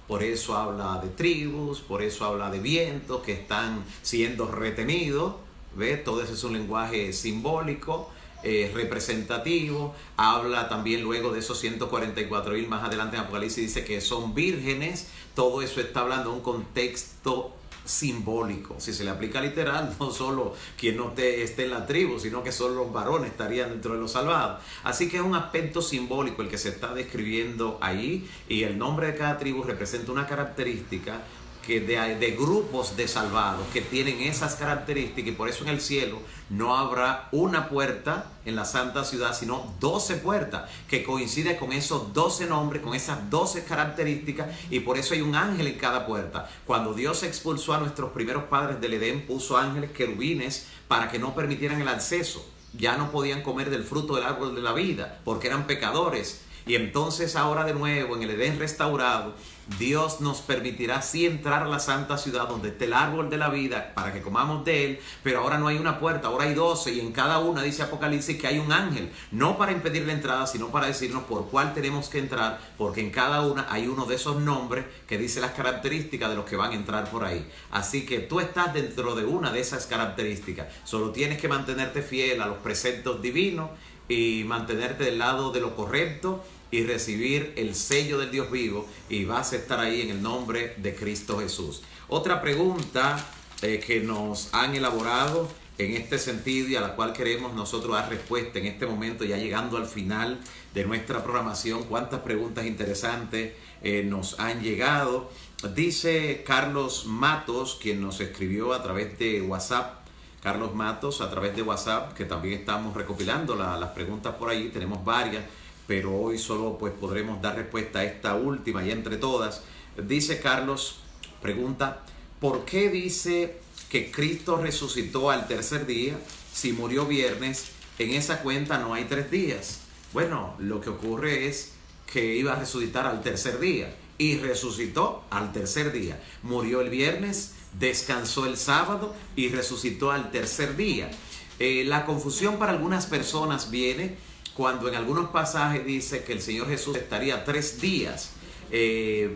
Por eso habla de tribus, por eso habla de vientos que están siendo retenidos. ¿Ves? Todo eso es un lenguaje simbólico, representativo. Habla también luego de esos 144,000 más adelante en Apocalipsis, dice que son vírgenes. Todo eso está hablando de un contexto simbólico. Si se le aplica literal, no solo quien no esté en la tribu, sino que solo los varones estarían dentro de los salvados. Así que es un aspecto simbólico el que se está describiendo ahí, y el nombre de cada tribu representa una característica que de grupos de salvados que tienen esas características, y por eso en el cielo no habrá una puerta en la santa ciudad, sino 12 puertas, que coincide con esos 12 nombres, con esas 12 características, y por eso hay un ángel en cada puerta. Cuando Dios expulsó a nuestros primeros padres del Edén, puso ángeles querubines para que no permitieran el acceso. Ya no podían comer del fruto del árbol de la vida porque eran pecadores. Y entonces ahora de nuevo en el Edén restaurado, Dios nos permitirá sí entrar a la santa ciudad donde esté el árbol de la vida para que comamos de él, pero ahora no hay una puerta, ahora hay 12, y en cada una dice Apocalipsis que hay un ángel, no para impedir la entrada, sino para decirnos por cuál tenemos que entrar, porque en cada una hay uno de esos nombres que dice las características de los que van a entrar por ahí. Así que tú estás dentro de una de esas características, solo tienes que mantenerte fiel a los preceptos divinos y mantenerte del lado de lo correcto y recibir el sello del Dios vivo, y vas a estar ahí en el nombre de Cristo Jesús. Otra pregunta que nos han elaborado en este sentido y a la cual queremos nosotros dar respuesta en este momento, ya llegando al final de nuestra programación. Cuántas preguntas interesantes nos han llegado. Dice Carlos Matos, quien nos escribió a través de WhatsApp. Carlos Matos a través de WhatsApp, que también estamos recopilando las preguntas por ahí, tenemos varias, pero hoy solo pues podremos dar respuesta a esta última y entre todas. Dice Carlos, pregunta, ¿por qué dice que Cristo resucitó al tercer día si murió viernes? En esa cuenta no hay 3 días. Bueno, lo que ocurre es que iba a resucitar al tercer día y resucitó al tercer día. Murió el viernes, descansó el sábado y resucitó al tercer día. La confusión para algunas personas viene cuando en algunos pasajes dice que el Señor Jesús estaría 3 días,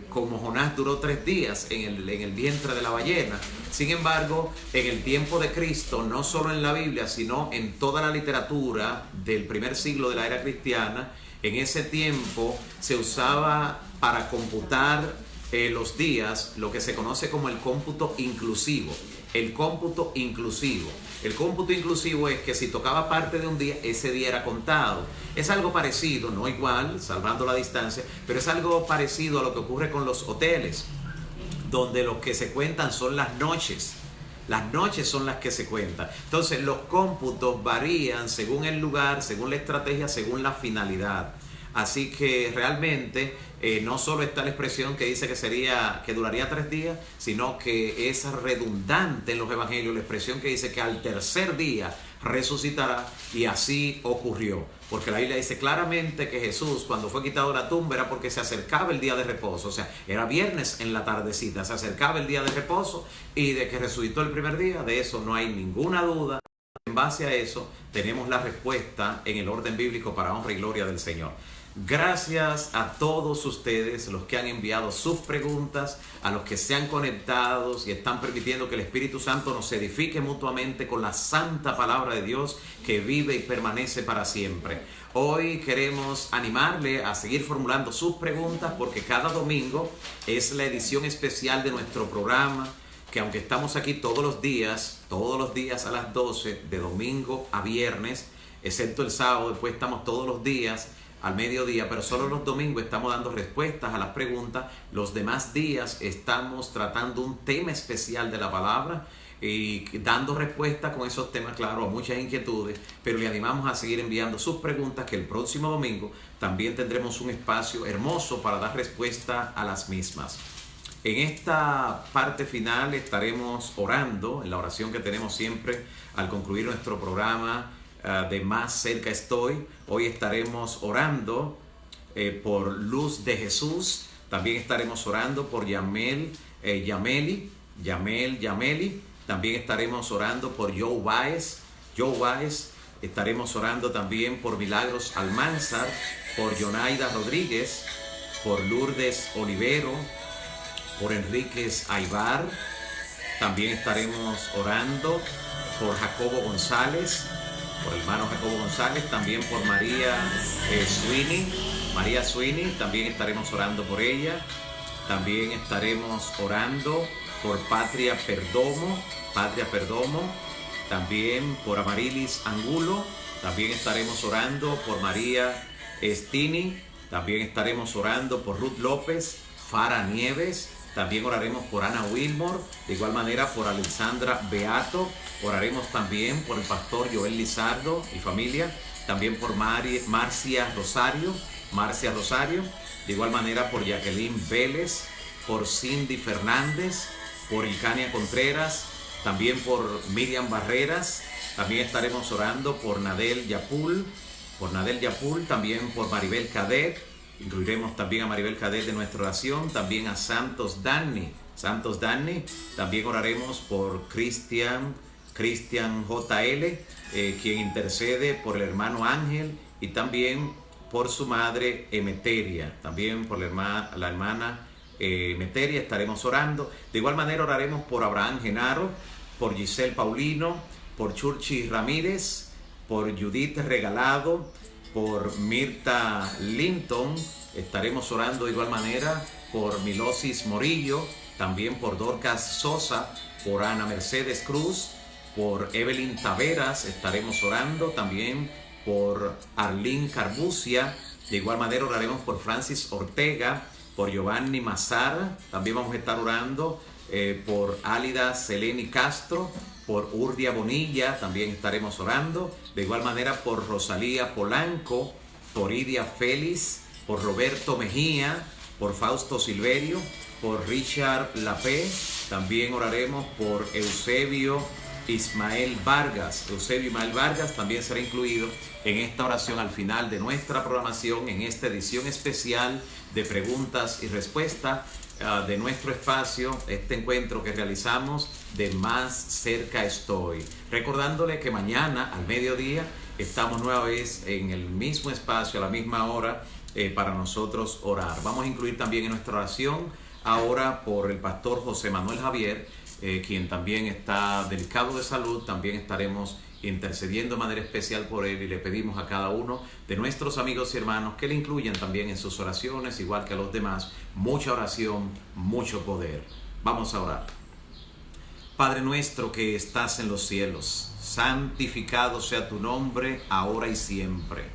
como Jonás duró 3 días en el vientre de la ballena. Sin embargo, en el tiempo de Cristo, no solo en la Biblia, sino en toda la literatura del primer siglo de la era cristiana, en ese tiempo se usaba para computar los días lo que se conoce como el cómputo inclusivo. El cómputo inclusivo. El cómputo inclusivo es que si tocaba parte de un día, ese día era contado. Es algo parecido, no igual, salvando la distancia, pero es algo parecido a lo que ocurre con los hoteles, donde lo que se cuentan son las noches. Las noches son las que se cuentan. Entonces los cómputos varían según el lugar, según la estrategia, según la finalidad. Así que realmente no solo está la expresión que dice que duraría 3 días, sino que es redundante en los evangelios la expresión que dice que al tercer día resucitará, y así ocurrió. Porque la Biblia dice claramente que Jesús, cuando fue quitado de la tumba, era porque se acercaba el día de reposo. O sea, era viernes en la tardecita, se acercaba el día de reposo, y de que resucitó el primer día, de eso no hay ninguna duda. En base a eso tenemos la respuesta en el orden bíblico para honra y gloria del Señor. Gracias a todos ustedes, los que han enviado sus preguntas, a los que se han conectado y están permitiendo que el Espíritu Santo nos edifique mutuamente con la santa palabra de Dios que vive y permanece para siempre. Hoy queremos animarle a seguir formulando sus preguntas, porque cada domingo es la edición especial de nuestro programa, que aunque estamos aquí todos los días a las 12, de domingo a viernes, excepto el sábado, después estamos todos los días al mediodía, pero solo los domingos estamos dando respuestas a las preguntas. Los demás días estamos tratando un tema especial de la palabra y dando respuesta con esos temas, claro, a muchas inquietudes, pero le animamos a seguir enviando sus preguntas, que el próximo domingo también tendremos un espacio hermoso para dar respuesta a las mismas. En esta parte final estaremos orando, en la oración que tenemos siempre al concluir nuestro programa de Más Cerca Estoy. Hoy estaremos orando por Luz de Jesús. También estaremos orando por Yameli. También estaremos orando por Joe Baez. Estaremos orando también por Milagros Almanzar, por Yonaida Rodríguez, por Lourdes Olivero, por Enríquez Aybar. También estaremos orando por Jacobo González, por el hermano Jacobo González, también por María Sweeney, también estaremos orando por ella. También estaremos orando por Patria Perdomo, también por Amarilis Angulo. También estaremos orando por María Estini, también estaremos orando por Ruth López, Fara Nieves. También oraremos por Ana Wilmore, de igual manera por Alexandra Beato. Oraremos también por el pastor Joel Lizardo y familia, también por Marcia Rosario, de igual manera por Jacqueline Vélez, por Cindy Fernández, por Ilcania Contreras, también por Miriam Barreras. También estaremos orando por Nadel Yapul, también por Maribel Cadet. Incluiremos también a Maribel Cadet de nuestra oración, también a Santos Danny. También oraremos por Cristian JL, quien intercede por el hermano Ángel y también por su madre Emeteria. También por la hermana Emeteria estaremos orando. De igual manera oraremos por Abraham Genaro, por Giselle Paulino, por Churchi Ramírez, por Judith Regalado, por Mirta Linton. Estaremos orando de igual manera por Milosis Morillo, también por Dorcas Sosa, por Ana Mercedes Cruz, por Evelyn Taveras. Estaremos orando también por Arlene Carbucia. De igual manera oraremos por Francis Ortega, por Giovanni Mazar. También vamos a estar orando por Álida Seleni Castro, por Urdia Bonilla. También estaremos orando. De igual manera por Rosalía Polanco, por Idia Félix, por Roberto Mejía, por Fausto Silverio, por Richard Lapé. También oraremos por Eusebio Ismael Vargas también será incluido en esta oración al final de nuestra programación, en esta edición especial de preguntas y respuestas de nuestro espacio, este encuentro que realizamos de Más Cerca Estoy. Recordándole que mañana al mediodía estamos nueva vez en el mismo espacio, a la misma hora, para nosotros orar. Vamos a incluir también en nuestra oración ahora por el pastor José Manuel Javier, quien también está delicado de salud. También estaremos intercediendo de manera especial por él y le pedimos a cada uno de nuestros amigos y hermanos que le incluyan también en sus oraciones, igual que a los demás. Mucha oración, mucho poder. Vamos a orar. Padre nuestro que estás en los cielos, santificado sea tu nombre, ahora y siempre.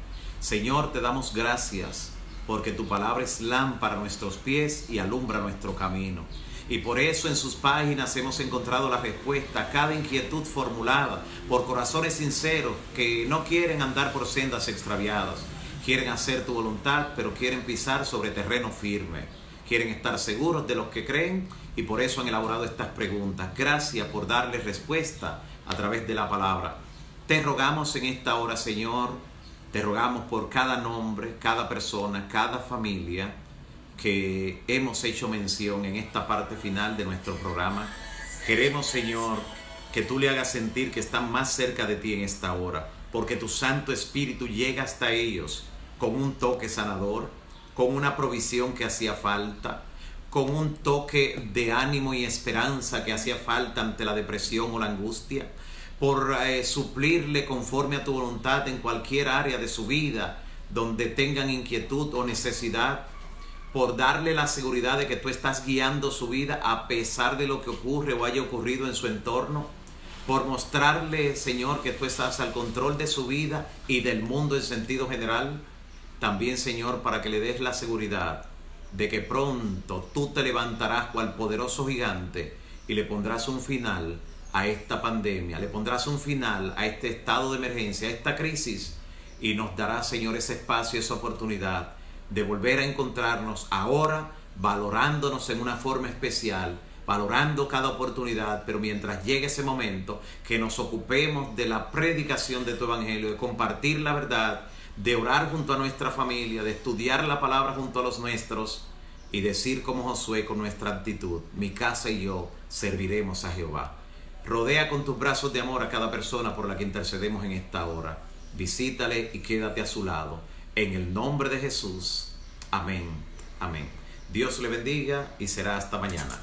Señor, te damos gracias porque tu palabra es lámpara a nuestros pies y alumbra nuestro camino. Y por eso en sus páginas hemos encontrado la respuesta a cada inquietud formulada por corazones sinceros que no quieren andar por sendas extraviadas. Quieren hacer tu voluntad, pero quieren pisar sobre terreno firme. Quieren estar seguros de lo que creen y por eso han elaborado estas preguntas. Gracias por darles respuesta a través de la palabra. Te rogamos en esta hora, Señor, te rogamos por cada nombre, cada persona, cada familia que hemos hecho mención en esta parte final de nuestro programa. Queremos, Señor, que tú le hagas sentir que están más cerca de ti en esta hora, porque tu Santo Espíritu llega hasta ellos con un toque sanador, con una provisión que hacía falta, con un toque de ánimo y esperanza que hacía falta ante la depresión o la angustia, por suplirle conforme a tu voluntad en cualquier área de su vida donde tengan inquietud o necesidad, por darle la seguridad de que tú estás guiando su vida a pesar de lo que ocurre o haya ocurrido en su entorno, por mostrarle, Señor, que tú estás al control de su vida y del mundo en sentido general. También, Señor, para que le des la seguridad de que pronto tú te levantarás cual poderoso gigante y le pondrás un final a esta pandemia, le pondrás un final a este estado de emergencia, a esta crisis, y nos darás, Señor, ese espacio, esa oportunidad de volver a encontrarnos ahora, valorándonos en una forma especial, valorando cada oportunidad, pero mientras llegue ese momento, que nos ocupemos de la predicación de tu evangelio, de compartir la verdad, de orar junto a nuestra familia, de estudiar la palabra junto a los nuestros y decir como Josué con nuestra actitud: mi casa y yo serviremos a Jehová. Rodea con tus brazos de amor a cada persona por la que intercedemos en esta hora. Visítale y quédate a su lado. En el nombre de Jesús. Amén. Amén. Dios le bendiga y será hasta mañana.